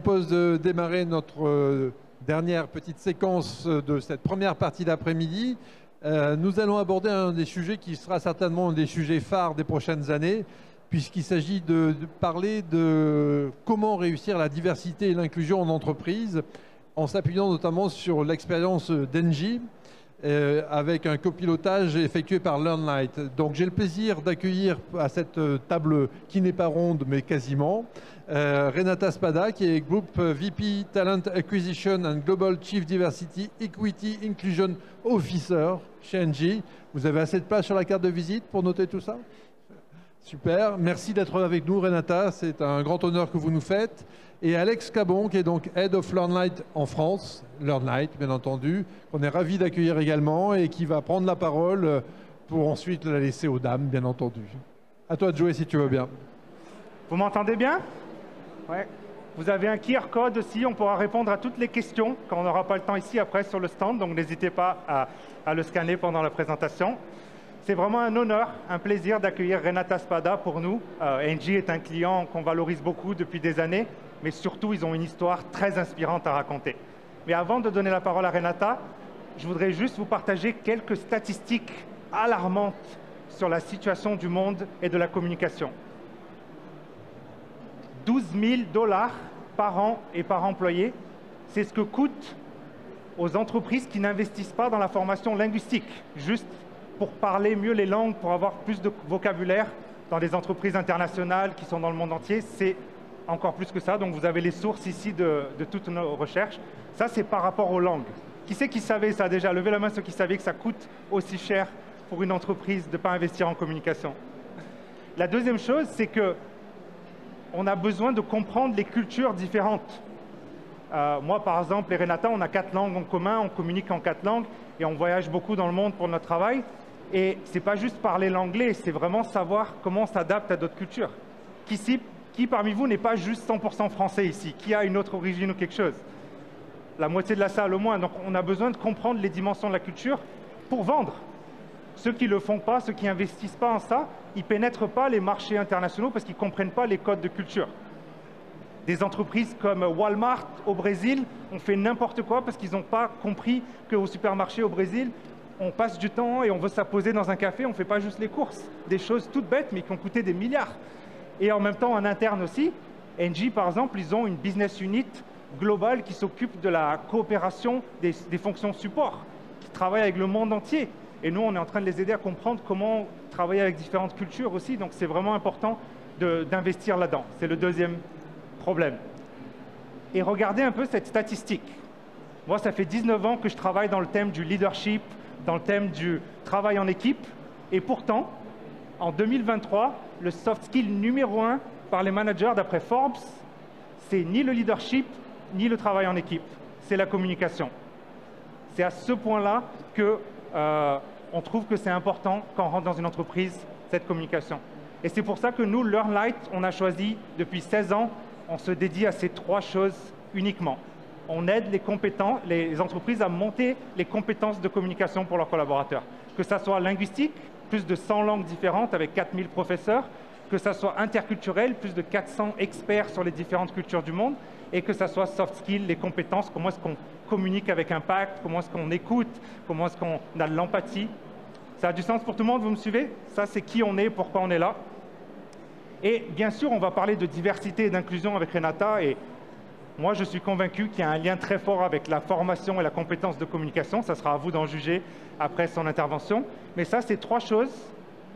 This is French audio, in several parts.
propose de démarrer notre dernière petite séquence de cette première partie d'après-midi. Nous allons aborder un des sujets qui sera certainement un des sujets phares des prochaines années, puisqu'il s'agit de parler de comment réussir la diversité et l'inclusion en entreprise, en s'appuyant notamment sur l'expérience d'Engie, avec un copilotage effectué par LearnLight. Donc j'ai le plaisir d'accueillir à cette table qui n'est pas ronde mais quasiment Renata Spada, qui est Group VP Talent Acquisition and Global Chief Diversity Equity Inclusion Officer chez Engie. Vous avez assez de place sur la carte de visite pour noter tout ça? Super, merci d'être avec nous Renata, c'est un grand honneur que vous nous faites. Et Alex Cabon, qui est donc Head of LearnLight en France, LearnLight bien entendu, qu'on est ravi d'accueillir également et qui va prendre la parole pour ensuite la laisser aux dames, bien entendu. À toi de jouer si tu veux bien. Vous m'entendez bien? Ouais. Vous avez un QR code aussi, on pourra répondre à toutes les questions quand on n'aura pas le temps ici après sur le stand, donc n'hésitez pas à le scanner pendant la présentation. C'est vraiment un honneur, un plaisir d'accueillir Renata Spada pour nous. Engie est un client qu'on valorise beaucoup depuis des années, mais surtout, ils ont une histoire très inspirante à raconter. Mais avant de donner la parole à Renata, je voudrais juste vous partager quelques statistiques alarmantes sur la situation du monde et de la communication. 12 000 $ par an et par employé, c'est ce que coûte aux entreprises qui n'investissent pas dans la formation linguistique, juste pour parler mieux les langues, pour avoir plus de vocabulaire dans des entreprises internationales qui sont dans le monde entier. C'est encore plus que ça, donc vous avez les sources ici de toutes nos recherches. Ça, c'est par rapport aux langues. Qui c'est qui savait ça déjà? Levez la main ceux qui savaient que ça coûte aussi cher pour une entreprise de ne pas investir en communication. La deuxième chose, c'est que on a besoin de comprendre les cultures différentes. Moi, par exemple, et Renata, on a 4 langues en commun, on communique en 4 langues et on voyage beaucoup dans le monde pour notre travail. Et ce n'est pas juste parler l'anglais, c'est vraiment savoir comment on s'adapte à d'autres cultures. Qui parmi vous n'est pas juste 100% français ici? Qui a une autre origine ou quelque chose? La moitié de la salle au moins. Donc on a besoin de comprendre les dimensions de la culture pour vendre. Ceux qui ne le font pas, ceux qui n'investissent pas en ça, ils ne pénètrent pas les marchés internationaux parce qu'ils ne comprennent pas les codes de culture. Des entreprises comme Walmart au Brésil ont fait n'importe quoi parce qu'ils n'ont pas compris qu'au supermarché au Brésil, on passe du temps et on veut s'apposer dans un café, on ne fait pas juste les courses. Des choses toutes bêtes mais qui ont coûté des milliards. Et en même temps, en interne aussi, Engie, par exemple, ils ont une business unit globale qui s'occupe de la coopération des fonctions support, qui travaille avec le monde entier. Et nous, on est en train de les aider à comprendre comment travailler avec différentes cultures aussi. Donc, c'est vraiment important d'investir là-dedans. C'est le deuxième problème. Et regardez un peu cette statistique. Moi, ça fait 19 ans que je travaille dans le thème du leadership, dans le thème du travail en équipe. Et pourtant, en 2023, le soft skill numéro 1 par les managers d'après Forbes, c'est ni le leadership, ni le travail en équipe. C'est la communication. C'est à ce point-là que on trouve que c'est important quand on rentre dans une entreprise, cette communication. Et c'est pour ça que nous, LearnLight, on a choisi, depuis 16 ans, on se dédie à ces 3 choses uniquement. On aide les entreprises à monter les compétences de communication pour leurs collaborateurs. Que ça soit linguistique, plus de 100 langues différentes avec 4000 professeurs, que ça soit interculturel, plus de 400 experts sur les différentes cultures du monde, et que ça soit soft skills, les compétences, comment est-ce qu'on communique avec impact, comment est-ce qu'on écoute, comment est-ce qu'on a de l'empathie. Ça a du sens pour tout le monde, vous me suivez? Ça, c'est qui on est, pourquoi on est là. Et bien sûr, on va parler de diversité et d'inclusion avec Renata, et moi, je suis convaincu qu'il y a un lien très fort avec la formation et la compétence de communication. Ça sera à vous d'en juger après son intervention. Mais ça, c'est 3 choses,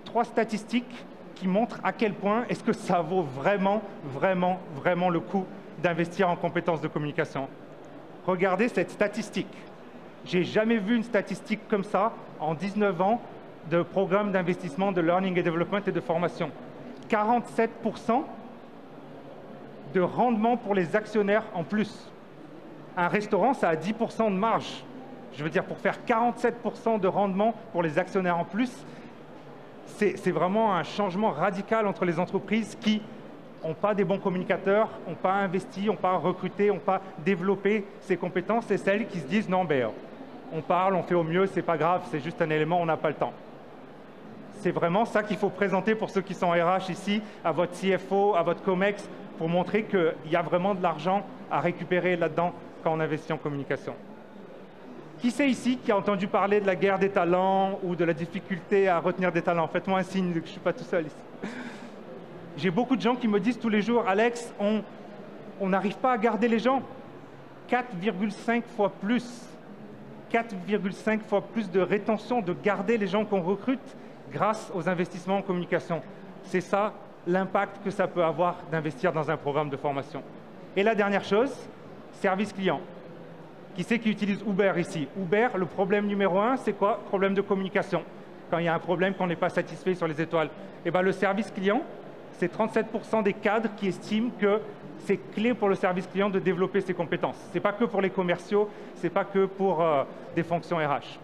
3 statistiques qui montrent à quel point est-ce que ça vaut vraiment, vraiment, vraiment le coup d'investir en compétences de communication. Regardez cette statistique. J'ai jamais vu une statistique comme ça en 19 ans de programme d'investissement de learning et development et de formation. 47% de rendement pour les actionnaires en plus. Un restaurant, ça a 10% de marge. Je veux dire, pour faire 47% de rendement pour les actionnaires en plus, c'est vraiment un changement radical entre les entreprises qui n'ont pas des bons communicateurs, n'ont pas investi, n'ont pas recruté, n'ont pas développé ces compétences, et celles qui se disent non, ben, on parle, on fait au mieux, c'est pas grave, c'est juste un élément, on n'a pas le temps. C'est vraiment ça qu'il faut présenter pour ceux qui sont RH ici, à votre CFO, à votre COMEX, pour montrer qu'il y a vraiment de l'argent à récupérer là-dedans quand on investit en communication. Qui c'est ici qui a entendu parler de la guerre des talents ou de la difficulté à retenir des talents? Faites-moi un signe que je ne suis pas tout seul ici. J'ai beaucoup de gens qui me disent tous les jours, Alex, on n'arrive pas à garder les gens. 4,5 fois plus. 4,5 fois plus de rétention, de garder les gens qu'on recrute grâce aux investissements en communication. C'est ça l'impact que ça peut avoir d'investir dans un programme de formation. Et la dernière chose, service client. Qui c'est qui utilise Uber ici? Uber, le problème numéro 1, c'est quoi? Problème de communication. Quand il y a un problème qu'on n'est pas satisfait sur les étoiles. Eh bien, le service client, c'est 37% des cadres qui estiment que c'est clé pour le service client de développer ses compétences. Ce n'est pas que pour les commerciaux, ce n'est pas que pour des fonctions RH.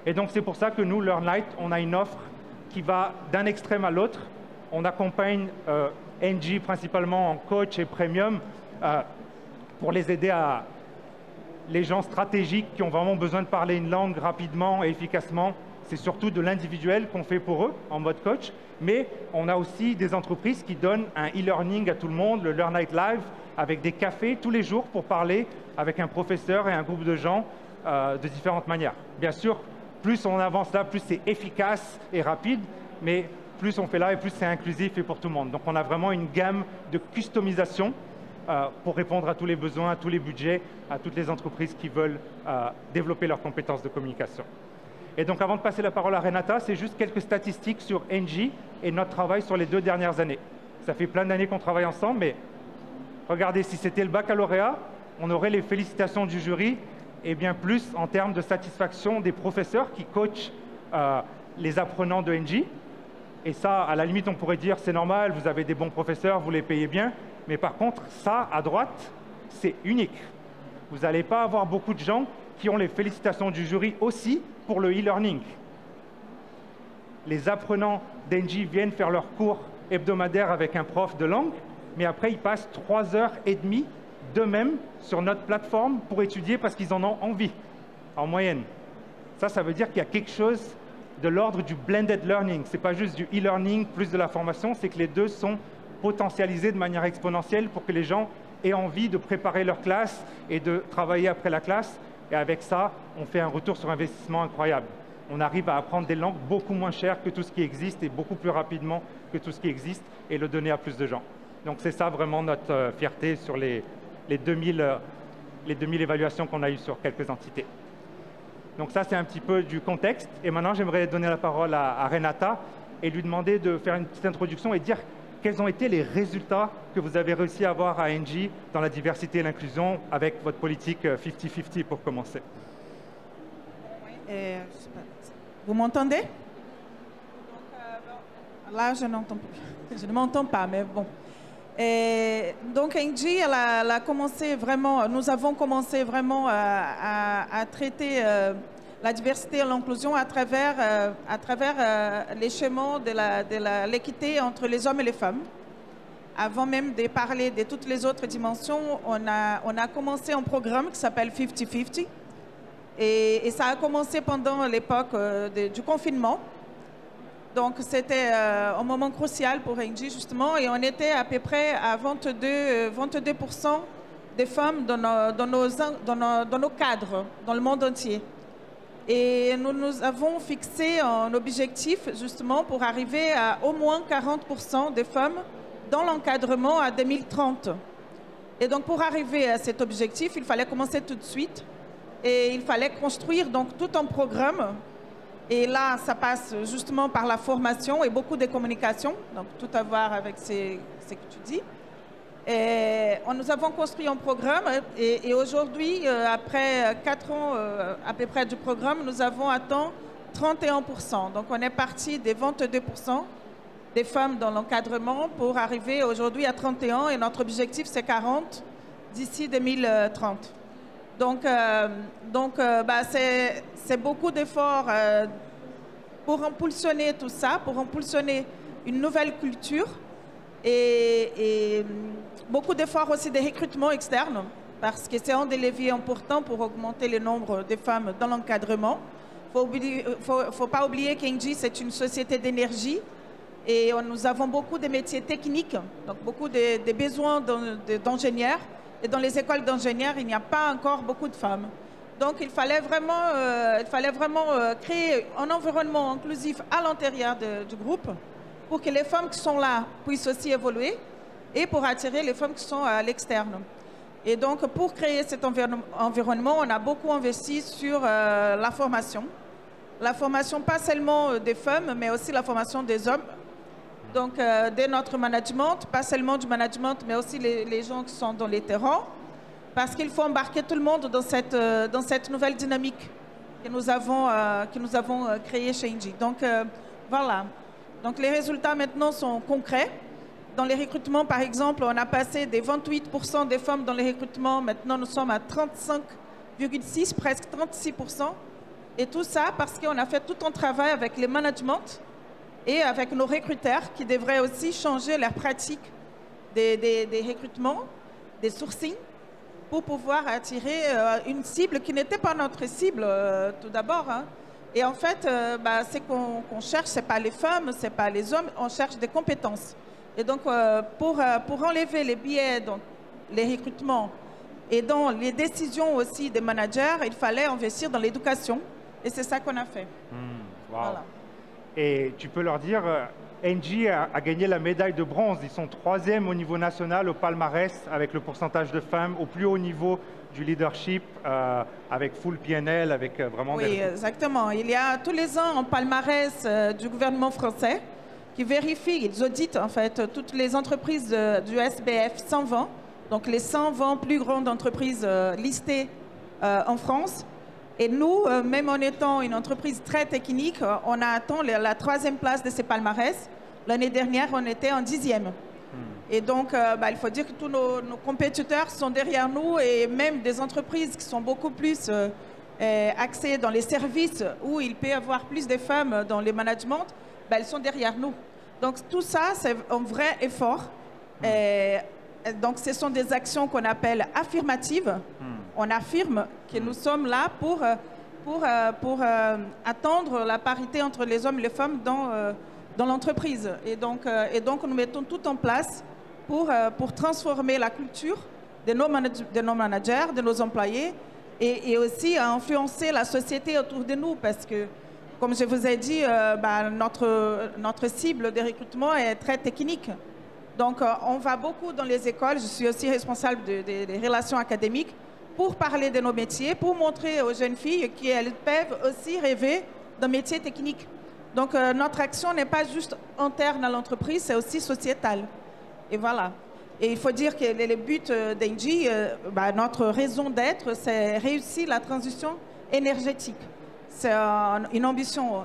Et donc, c'est pour ça que nous, LearnLight, on a une offre qui va d'un extrême à l'autre. On accompagne NG principalement en coach et premium pour les aider à les gens stratégiques qui ont vraiment besoin de parler une langue rapidement et efficacement. C'est surtout de l'individuel qu'on fait pour eux en mode coach. Mais on a aussi des entreprises qui donnent un e-learning à tout le monde, le LearnLight Live, avec des cafés tous les jours pour parler avec un professeur et un groupe de gens de différentes manières. Bien sûr, plus on avance là, plus c'est efficace et rapide, mais plus on fait là et plus c'est inclusif et pour tout le monde. Donc on a vraiment une gamme de customisation pour répondre à tous les besoins, à tous les budgets, à toutes les entreprises qui veulent développer leurs compétences de communication. Et donc avant de passer la parole à Renata, c'est juste quelques statistiques sur NG et notre travail sur les 2 dernières années. Ça fait plein d'années qu'on travaille ensemble, mais regardez, si c'était le baccalauréat, on aurait les félicitations du jury et bien plus en termes de satisfaction des professeurs qui coachent les apprenants de NG. Et ça, à la limite, on pourrait dire, c'est normal, vous avez des bons professeurs, vous les payez bien. Mais par contre, ça, à droite, c'est unique. Vous n'allez pas avoir beaucoup de gens qui ont les félicitations du jury aussi pour le e-learning. Les apprenants d'NG viennent faire leur cours hebdomadaire avec un prof de langue, mais après, ils passent 3h30 d'eux-mêmes sur notre plateforme pour étudier parce qu'ils en ont envie, en moyenne. Ça veut dire qu'il y a quelque chose de l'ordre du blended learning. Ce n'est pas juste du e-learning plus de la formation, c'est que les deux sont potentialisés de manière exponentielle pour que les gens aient envie de préparer leur classe et de travailler après la classe. Et avec ça, on fait un retour sur investissement incroyable. On arrive à apprendre des langues beaucoup moins chères que tout ce qui existe et beaucoup plus rapidement que tout ce qui existe et le donner à plus de gens. Donc c'est ça vraiment notre fierté sur les 2000 évaluations qu'on a eues sur quelques entités. Donc ça, c'est un petit peu du contexte. Et maintenant, j'aimerais donner la parole à Renata et lui demander de faire une petite introduction et dire quels ont été les résultats que vous avez réussi à avoir à NG dans la diversité et l'inclusion avec votre politique 50-50 pour commencer. Vous m'entendez? Là, je n'entends plus. Je ne m'entends pas, mais bon. Donc, NG, elle a commencé vraiment, nous avons commencé vraiment à traiter la diversité et l'inclusion à travers les schémas de l'équité entre les hommes et les femmes. Avant même de parler de toutes les autres dimensions, on a commencé un programme qui s'appelle 50-50. Et ça a commencé pendant l'époque du confinement. Donc, c'était un moment crucial pour NG, justement, et on était à peu près à 22% des femmes dans nos cadres, dans le monde entier. Et nous avons fixé un objectif, justement, pour arriver à au moins 40% des femmes dans l'encadrement à 2030. Et donc, pour arriver à cet objectif, il fallait commencer tout de suite, et il fallait construire donc tout un programme. Et là, ça passe justement par la formation et beaucoup de communication, donc tout à voir avec ce que tu dis. Et nous avons construit un programme et aujourd'hui, après 4 ans à peu près du programme, nous avons atteint 31%. Donc on est parti des 22% des femmes dans l'encadrement pour arriver aujourd'hui à 31% et notre objectif c'est 40% d'ici 2030. Donc c'est beaucoup d'efforts pour impulsionner tout ça, pour impulsionner une nouvelle culture et beaucoup d'efforts aussi de recrutement externe parce que c'est un des leviers importants pour augmenter le nombre de femmes dans l'encadrement. faut pas oublier qu'Engie, c'est une société d'énergie et nous avons beaucoup de métiers techniques, donc beaucoup de besoins d'ingénieurs. Et dans les écoles d'ingénieurs, il n'y a pas encore beaucoup de femmes. Donc, il fallait vraiment créer un environnement inclusif à l'intérieur du groupe pour que les femmes qui sont là puissent aussi évoluer et pour attirer les femmes qui sont à l'externe. Et donc, pour créer cet environnement, on a beaucoup investi sur la formation. La formation, pas seulement des femmes, mais aussi la formation des hommes. Donc, dès notre management, pas seulement du management, mais aussi les gens qui sont dans les terrains. Parce qu'il faut embarquer tout le monde dans cette nouvelle dynamique que nous avons créée chez Engie. Donc, voilà. Donc, les résultats maintenant sont concrets. Dans les recrutements, par exemple, on a passé des 28% des femmes dans les recrutements. Maintenant, nous sommes à 35,6%, presque 36%. Et tout ça parce qu'on a fait tout un travail avec les managements et avec nos recruteurs qui devraient aussi changer leur pratique des recrutements, des sourcing, pour pouvoir attirer une cible qui n'était pas notre cible tout d'abord. Hein. Et en fait, ce qu'on cherche, ce n'est pas les femmes, ce n'est pas les hommes, on cherche des compétences. Et donc, pour enlever les biais dans les recrutements et dans les décisions aussi des managers, il fallait investir dans l'éducation. Et c'est ça qu'on a fait. Wow. Voilà. Et tu peux leur dire, Engie a gagné la médaille de bronze. Ils sont 3e au niveau national au palmarès avec le pourcentage de femmes au plus haut niveau du leadership avec full PNL, avec vraiment Oui, exactement. Il y a tous les ans un palmarès du gouvernement français qui vérifie, ils auditent en fait toutes les entreprises du SBF 120, donc les 120 plus grandes entreprises listées en France. Et nous, même en étant une entreprise très technique, on a atteint la 3e place de ces palmarès. L'année dernière, on était en 10e. Et donc, il faut dire que tous nos compétiteurs sont derrière nous et même des entreprises qui sont beaucoup plus axées dans les services où il peut y avoir plus de femmes dans les managements, elles sont derrière nous. Donc, tout ça, c'est un vrai effort. Donc, ce sont des actions qu'on appelle affirmatives. On affirme que nous sommes là pour attendre la parité entre les hommes et les femmes dans l'entreprise. Et donc, nous mettons tout en place pour transformer la culture de nos managers, de nos employés, et aussi à influencer la société autour de nous. Parce que, comme je vous ai dit, notre cible de recrutement est très technique. Donc, on va beaucoup dans les écoles. Je suis aussi responsable des relations académiques pour parler de nos métiers, pour montrer aux jeunes filles qu'elles peuvent aussi rêver d'un métier technique. Donc, notre action n'est pas juste interne à l'entreprise, c'est aussi sociétal. Et voilà. Et il faut dire que le but d'Engie, notre raison d'être, c'est réussir la transition énergétique. C'est une ambition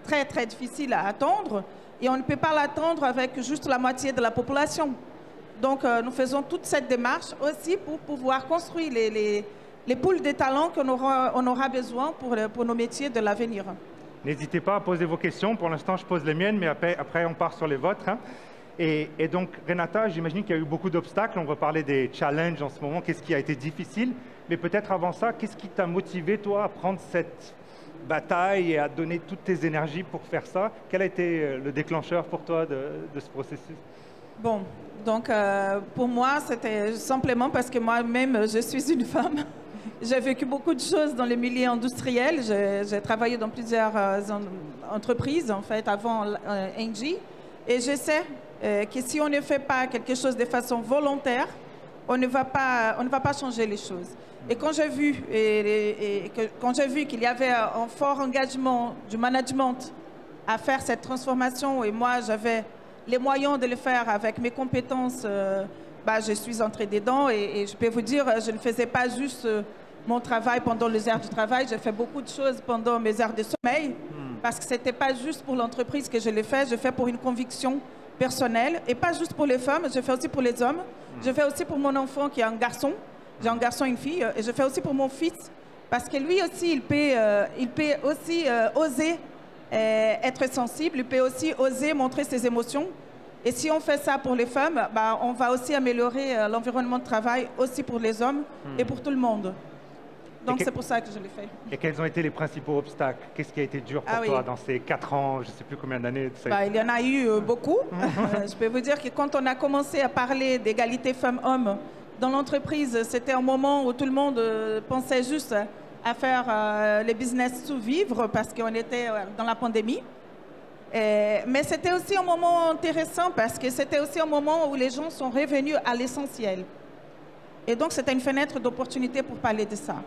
très, très difficile à atteindre et on ne peut pas l'atteindre avec juste la moitié de la population. Donc, nous faisons toute cette démarche aussi pour pouvoir construire les pools de talents qu'on aura besoin pour nos métiers de l'avenir. N'hésitez pas à poser vos questions. Pour l'instant, je pose les miennes, mais après on part sur les vôtres. Hein. Et donc, Renata, j'imagine qu'il y a eu beaucoup d'obstacles. On va parler des challenges en ce moment. Qu'est-ce qui a été difficile? Mais peut-être avant ça, qu'est-ce qui t'a motivé, toi, à prendre cette bataille et à donner toutes tes énergies pour faire ça? Quel a été le déclencheur pour toi de ce processus? Bon, donc pour moi, c'était simplement parce que moi-même, je suis une femme. J'ai vécu beaucoup de choses dans le milieu industriel. J'ai travaillé dans plusieurs entreprises, en fait, avant Engie. Et je sais que si on ne fait pas quelque chose de façon volontaire, on ne va pas changer les choses. Et quand j'ai vu qu'il y avait un fort engagement du management à faire cette transformation, et moi, j'avais les moyens de le faire avec mes compétences, je suis entrée dedans. Et je peux vous dire, je ne faisais pas juste mon travail pendant les heures du travail, j'ai fait beaucoup de choses pendant mes heures de sommeil, parce que ce n'était pas juste pour l'entreprise que je l'ai fait, je fais pour une conviction personnelle, et pas juste pour les femmes, je fais aussi pour les hommes, je fais aussi pour mon enfant qui est un garçon, j'ai un garçon et une fille, et je fais aussi pour mon fils, parce que lui aussi, il peut aussi oser être sensible, il peut aussi oser montrer ses émotions. Et si on fait ça pour les femmes, on va aussi améliorer l'environnement de travail aussi pour les hommes et pour tout le monde. Donc c'est pour ça que je l'ai fait. Et quels ont été les principaux obstacles? Qu'est-ce qui a été dur pour toi dans ces 4 ans, je ne sais plus combien d'années? Il y en a eu beaucoup. Je peux vous dire que quand on a commencé à parler d'égalité femmes-hommes dans l'entreprise, c'était un moment où tout le monde pensait juste à faire les business sous-vivre parce qu'on était dans la pandémie. Mais c'était aussi un moment intéressant parce que c'était aussi un moment où les gens sont revenus à l'essentiel. Et donc, c'était une fenêtre d'opportunité pour parler de ça.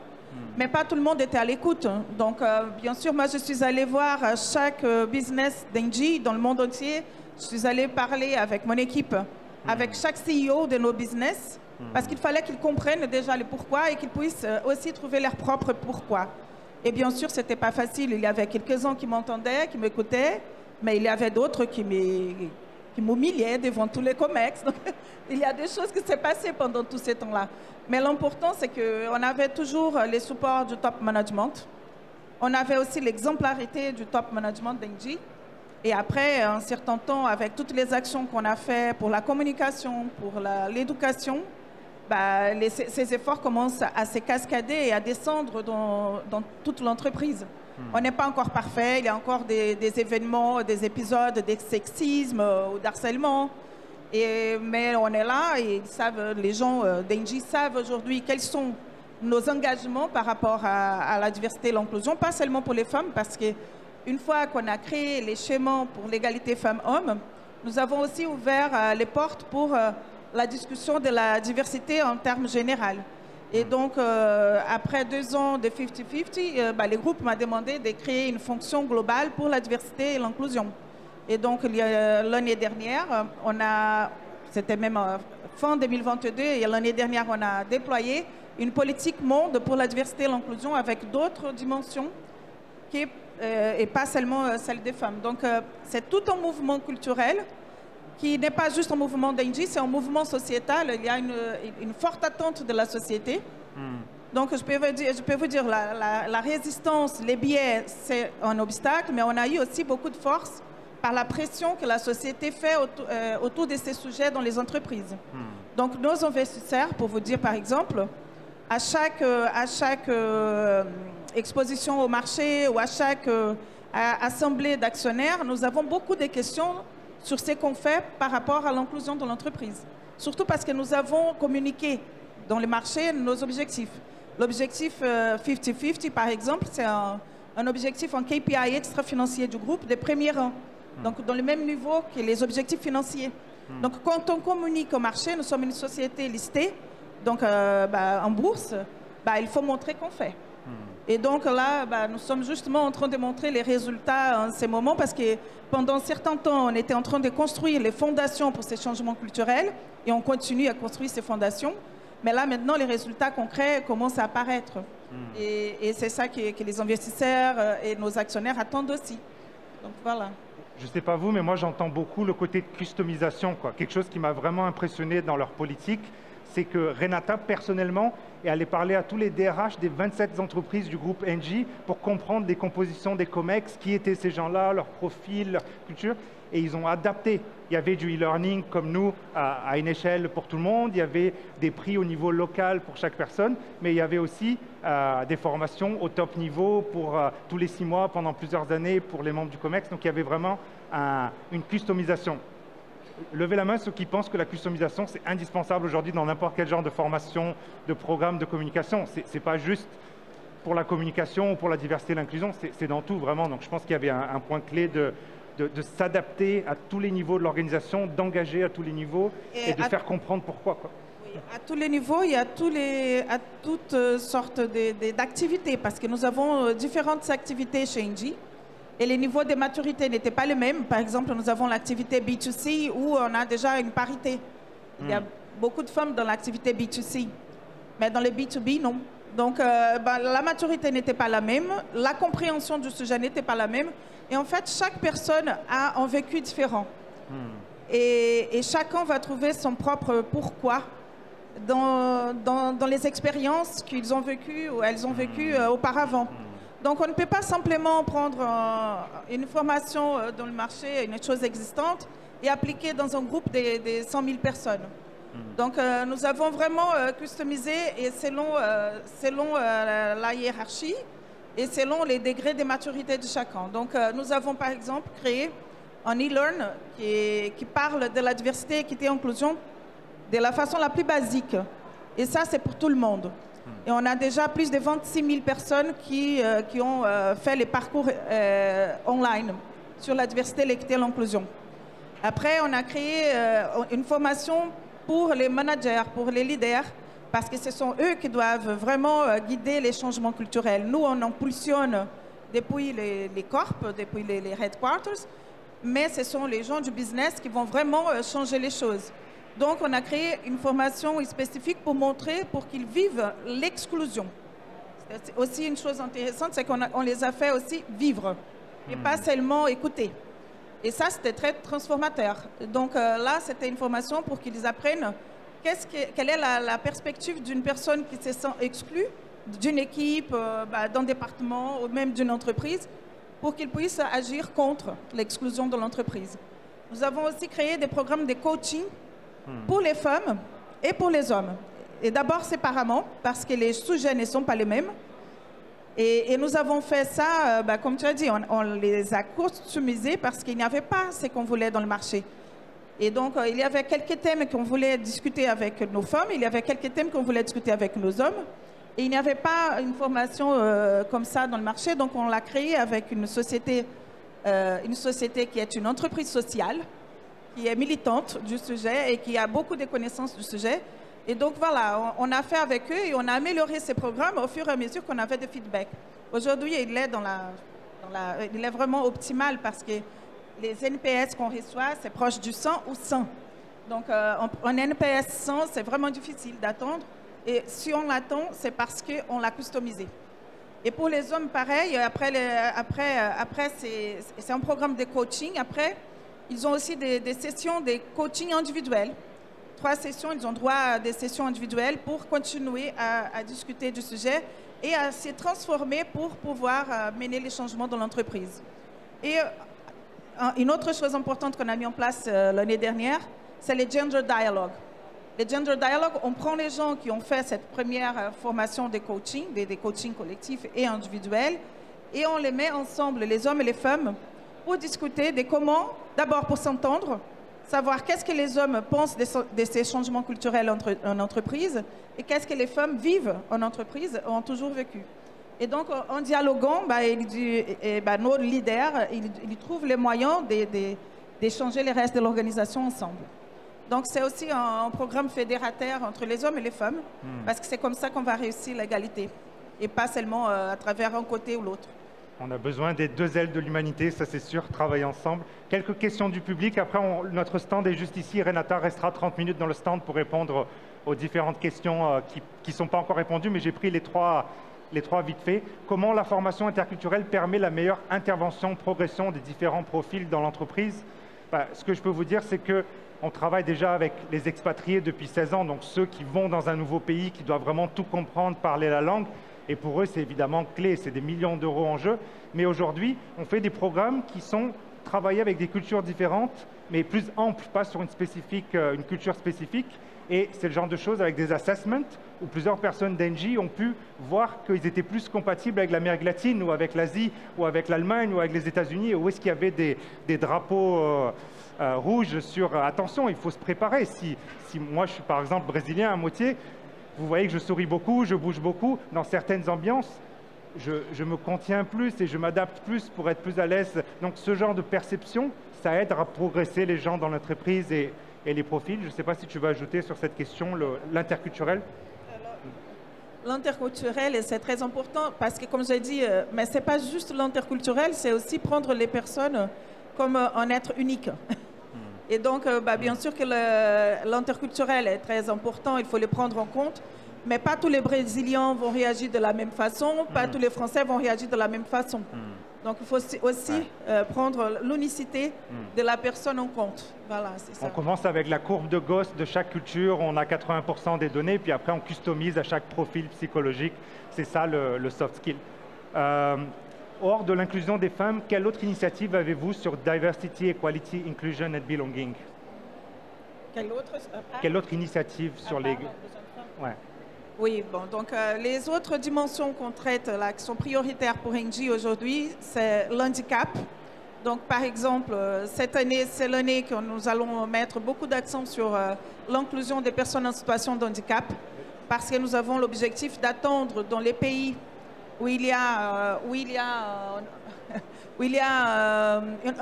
Mais pas tout le monde était à l'écoute. Donc, bien sûr, moi, je suis allée voir chaque business d'Engie dans le monde entier. Je suis allée parler avec mon équipe, avec chaque CEO de nos business, parce qu'il fallait qu'ils comprennent déjà le pourquoi et qu'ils puissent aussi trouver leur propre pourquoi. Et bien sûr, ce n'était pas facile. Il y avait quelques-uns qui m'entendaient, qui m'écoutaient, mais il y avait d'autres qui m'humiliaient devant tous les COMEX. Donc, il y a des choses qui s'est passées pendant tous ces temps-là. Mais l'important, c'est qu'on avait toujours les supports du top management. On avait aussi l'exemplarité du top management d'Engie. Et après un certain temps, avec toutes les actions qu'on a faites pour la communication, pour l'éducation, ces efforts commencent à se cascader et à descendre dans toute l'entreprise. On n'est pas encore parfait, il y a encore des événements, des épisodes de sexisme ou d'harcèlement. Mais on est là et ils savent, les gens d'Engie savent aujourd'hui quels sont nos engagements par rapport à la diversité et l'inclusion, pas seulement pour les femmes, parce qu'une fois qu'on a créé les schémas pour l'égalité femmes-hommes, nous avons aussi ouvert les portes pour la discussion de la diversité en termes généraux. Et donc, après 2 ans de 50-50, les groupes m'ont demandé de créer une fonction globale pour la diversité et l'inclusion. Et donc, l'année dernière, c'était même fin 2022, et l'année dernière, on a déployé une politique monde pour la diversité et l'inclusion avec d'autres dimensions et pas seulement celle des femmes. Donc, c'est tout un mouvement culturel qui n'est pas juste un mouvement d'Engie, c'est un mouvement sociétal. Il y a une forte attente de la société. Donc, je peux vous dire, la résistance, les biais, c'est un obstacle, mais on a eu aussi beaucoup de force par la pression que la société fait autour de ces sujets dans les entreprises. Donc, nos investisseurs, pour vous dire par exemple, à chaque exposition au marché ou à chaque assemblée d'actionnaires, nous avons beaucoup de questions sur ce qu'on fait par rapport à l'inclusion dans l'entreprise. Surtout parce que nous avons communiqué dans le marché nos objectifs. L'objectif 50-50, par exemple, c'est un objectif en KPI extra-financier du groupe de premier rang. Donc, dans le même niveau que les objectifs financiers. Donc, quand on communique au marché, nous sommes une société listée, donc en bourse, il faut montrer qu'on fait. Et donc là, nous sommes justement en train de montrer les résultats en ces moments parce que pendant un certain temps, on était en train de construire les fondations pour ces changements culturels et on continue à construire ces fondations. Mais là, maintenant, les résultats concrets commencent à apparaître. Et c'est ça que les investisseurs et nos actionnaires attendent aussi. Donc voilà. Je ne sais pas vous, mais moi j'entends beaucoup le côté de customisation, quoi. Quelque chose qui m'a vraiment impressionné dans leur politique, c'est que Renata, personnellement, est allée parler à tous les DRH des 27 entreprises du groupe Engie pour comprendre les compositions des COMEX, qui étaient ces gens-là, leur profil, leur culture, et ils ont adapté. Il y avait du e-learning comme nous à une échelle pour tout le monde, il y avait des prix au niveau local pour chaque personne, mais il y avait aussi des formations au top niveau pour tous les 6 mois pendant plusieurs années pour les membres du COMEX, donc il y avait vraiment une customisation. Levez la main ceux qui pensent que la customisation, c'est indispensable aujourd'hui dans n'importe quel genre de formation, de programme de communication. Ce n'est pas juste pour la communication ou pour la diversité et l'inclusion, c'est dans tout vraiment. Donc je pense qu'il y avait un point clé de s'adapter à tous les niveaux de l'organisation, d'engager à tous les niveaux et de faire comprendre pourquoi. Quoi. Oui, à tous les niveaux, il y a toutes sortes d'activités parce que nous avons différentes activités chez Engie. Et les niveaux de maturité n'étaient pas les mêmes. Par exemple, nous avons l'activité B2C où on a déjà une parité. Il y a beaucoup de femmes dans l'activité B2C, mais dans le B2B, non. Donc, la maturité n'était pas la même, la compréhension du sujet n'était pas la même. Et en fait, chaque personne a un vécu différent. Et chacun va trouver son propre pourquoi dans les expériences qu'ils ont vécues ou elles ont vécues auparavant. Donc, on ne peut pas simplement prendre une formation dans le marché, une chose existante, et appliquer dans un groupe de 100 000 personnes. Donc, nous avons vraiment customisé et selon la hiérarchie et selon les degrés de maturité de chacun. Donc, nous avons par exemple créé un e-learn qui parle de la diversité, équité et inclusion de la façon la plus basique. Et ça, c'est pour tout le monde. Et on a déjà plus de 26 000 personnes qui ont fait les parcours online sur la diversité, l'équité et l'inclusion. Après, on a créé une formation pour les managers, pour les leaders, parce que ce sont eux qui doivent vraiment guider les changements culturels. Nous, on impulsionne depuis les corps, depuis les headquarters, mais ce sont les gens du business qui vont vraiment changer les choses. Donc, on a créé une formation spécifique pour montrer, pour qu'ils vivent l'exclusion. C'est aussi une chose intéressante, c'est qu'on les a fait aussi vivre, et pas seulement écouter. Et ça, c'était très transformateur. Donc là, c'était une formation pour qu'ils apprennent quelle est la perspective d'une personne qui se sent exclue d'une équipe, d'un département ou même d'une entreprise, pour qu'ils puissent agir contre l'exclusion de l'entreprise. Nous avons aussi créé des programmes de coaching pour les femmes et pour les hommes. Et d'abord séparément, parce que les sujets ne sont pas les mêmes. Et nous avons fait ça, comme tu as dit, on les a customisés parce qu'il n'y avait pas ce qu'on voulait dans le marché. Et donc, il y avait quelques thèmes qu'on voulait discuter avec nos femmes, il y avait quelques thèmes qu'on voulait discuter avec nos hommes. Et il n'y avait pas une formation comme ça dans le marché, donc on l'a créé avec une société qui est une entreprise sociale, qui est militante du sujet et qui a beaucoup de connaissances du sujet. Et donc voilà, on a fait avec eux et on a amélioré ces programmes au fur et à mesure qu'on avait des feedbacks. Aujourd'hui, il est vraiment optimal parce que les NPS qu'on reçoit, c'est proche du 100 ou 100. Donc un NPS 100, c'est vraiment difficile d'attendre. Et si on l'attend, c'est parce qu'on l'a customisé. Et pour les hommes, pareil, après c'est un programme de coaching. Après, ils ont aussi des sessions de coaching individuel. 3 sessions, ils ont droit à des sessions individuelles pour continuer à discuter du sujet et à se transformer pour pouvoir mener les changements dans l'entreprise. Et une autre chose importante qu'on a mis en place l'année dernière, c'est les Gender Dialogue. Les Gender Dialogue, on prend les gens qui ont fait cette première formation de coaching, des coachings collectifs et individuels, et on les met ensemble, les hommes et les femmes, pour discuter de comment, d'abord pour s'entendre, savoir qu'est-ce que les hommes pensent de ces changements culturels en entreprise et qu'est-ce que les femmes vivent en entreprise, ont toujours vécu. Et donc, en dialoguant, nos leaders, ils trouvent les moyens d'échanger les restes de l'organisation ensemble. Donc, c'est aussi un programme fédérateur entre les hommes et les femmes, parce que c'est comme ça qu'on va réussir l'égalité, et pas seulement à travers un côté ou l'autre. On a besoin des deux ailes de l'humanité, ça c'est sûr, travailler ensemble. Quelques questions du public. Après, notre stand est juste ici. Renata restera 30 minutes dans le stand pour répondre aux différentes questions qui ne sont pas encore répondues, mais j'ai pris les trois vite fait. Comment la formation interculturelle permet la meilleure intervention, progression des différents profils dans l'entreprise? Ce que je peux vous dire, c'est qu'on travaille déjà avec les expatriés depuis 16 ans, donc ceux qui vont dans un nouveau pays, qui doivent vraiment tout comprendre, parler la langue. Et pour eux, c'est évidemment clé, c'est des millions d'euros en jeu. Mais aujourd'hui, on fait des programmes qui sont travaillés avec des cultures différentes, mais plus amples, pas sur une culture spécifique. Et c'est le genre de choses avec des assessments où plusieurs personnes d'Engie ont pu voir qu'ils étaient plus compatibles avec l'Amérique latine ou avec l'Asie ou avec l'Allemagne ou avec les États-Unis, où est-ce qu'il y avait des drapeaux rouges sur attention, il faut se préparer. Si moi, je suis par exemple brésilien à moitié, vous voyez que je souris beaucoup, je bouge beaucoup. Dans certaines ambiances, je me contiens plus et je m'adapte plus pour être plus à l'aise. Donc ce genre de perception, ça aide à progresser les gens dans l'entreprise et les profils. Je ne sais pas si tu veux ajouter sur cette question l'interculturel. L'interculturel, c'est très important parce que, comme j'ai dit, mais ce n'est pas juste l'interculturel, c'est aussi prendre les personnes comme un être unique. Et donc, bien sûr que l'interculturel est très important, il faut le prendre en compte, mais pas tous les Brésiliens vont réagir de la même façon, pas tous les Français vont réagir de la même façon. Donc, il faut aussi prendre l'unicité de la personne en compte. Voilà, c'est ça. On commence avec la courbe de Gauss de chaque culture, on a 80% des données, puis après on customise à chaque profil psychologique. C'est ça le soft skill. Hors de l'inclusion des femmes, quelle autre initiative avez-vous sur diversity, equality, inclusion and belonging? Quelle autre initiative sur les... Ouais. Oui, bon, donc les autres dimensions qu'on traite là, qui sont prioritaires pour Engie aujourd'hui, c'est l'handicap. Donc, par exemple, cette année, c'est l'année que nous allons mettre beaucoup d'accent sur l'inclusion des personnes en situation de handicap, parce que nous avons l'objectif d'attendre dans les pays où il y a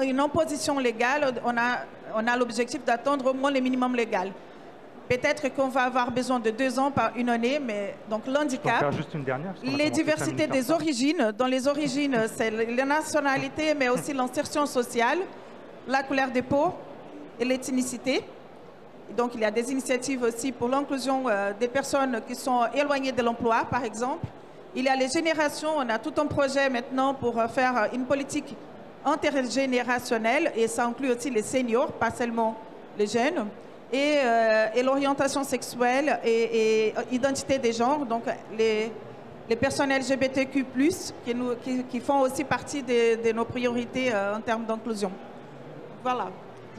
une imposition légale, on a l'objectif d'attendre au moins le minimum légal. Peut-être qu'on va avoir besoin de 2 ans par une année, mais donc l'handicap, juste une dernière, les diversités des origines. Dans les origines, c'est la nationalité, mais aussi l'insertion sociale, la couleur de peau et l'ethnicité. Donc il y a des initiatives aussi pour l'inclusion des personnes qui sont éloignées de l'emploi, par exemple. Il y a les générations, on a tout un projet maintenant pour faire une politique intergénérationnelle, et ça inclut aussi les seniors, pas seulement les jeunes. Et l'orientation sexuelle et identité des genres, donc les personnes LGBTQ+, qui font aussi partie de nos priorités en termes d'inclusion. Voilà.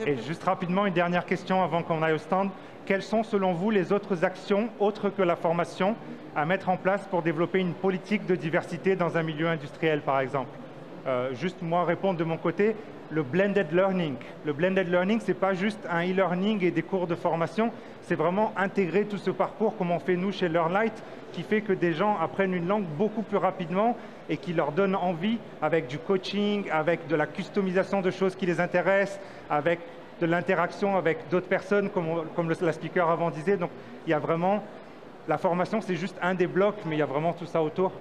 Et juste rapidement, une dernière question avant qu'on aille au stand. Quelles sont, selon vous, les autres actions, autres que la formation, à mettre en place pour développer une politique de diversité dans un milieu industriel, par exemple? Juste moi répondre de mon côté, le blended learning. Le blended learning, ce n'est pas juste un e-learning et des cours de formation, c'est vraiment intégrer tout ce parcours, comme on fait nous chez LearnLight, qui fait que des gens apprennent une langue beaucoup plus rapidement et qui leur donne envie, avec du coaching, avec de la customisation de choses qui les intéressent, avec de l'interaction avec d'autres personnes, comme la speaker avant disait. Donc il y a vraiment, la formation c'est juste un des blocs, mais il y a vraiment tout ça autour.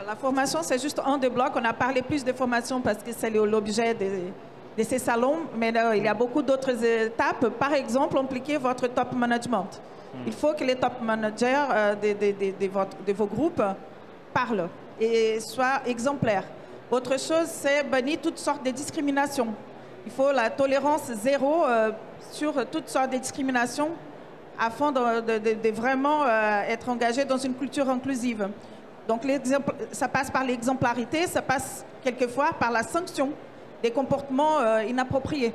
La formation, c'est juste un des blocs. On a parlé plus de formation parce que c'est l'objet de ces salons, mais il y a beaucoup d'autres étapes. Par exemple, impliquer votre top management. Il faut que les top managers de vos groupes parlent et soient exemplaires. Autre chose, c'est bannir toutes sortes de discriminations. Il faut la tolérance zéro sur toutes sortes de discriminations afin de vraiment être engagé dans une culture inclusive. Donc, ça passe par l'exemplarité, ça passe quelquefois par la sanction des comportements inappropriés.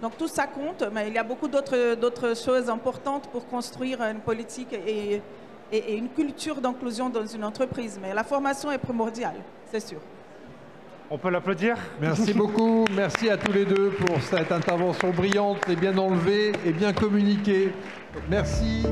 Donc, tout ça compte, mais il y a beaucoup d'autres choses importantes pour construire une politique et une culture d'inclusion dans une entreprise. Mais la formation est primordiale, c'est sûr. On peut l'applaudir. Merci beaucoup. Merci à tous les deux pour cette intervention brillante et bien enlevée et bien communiquée. Merci.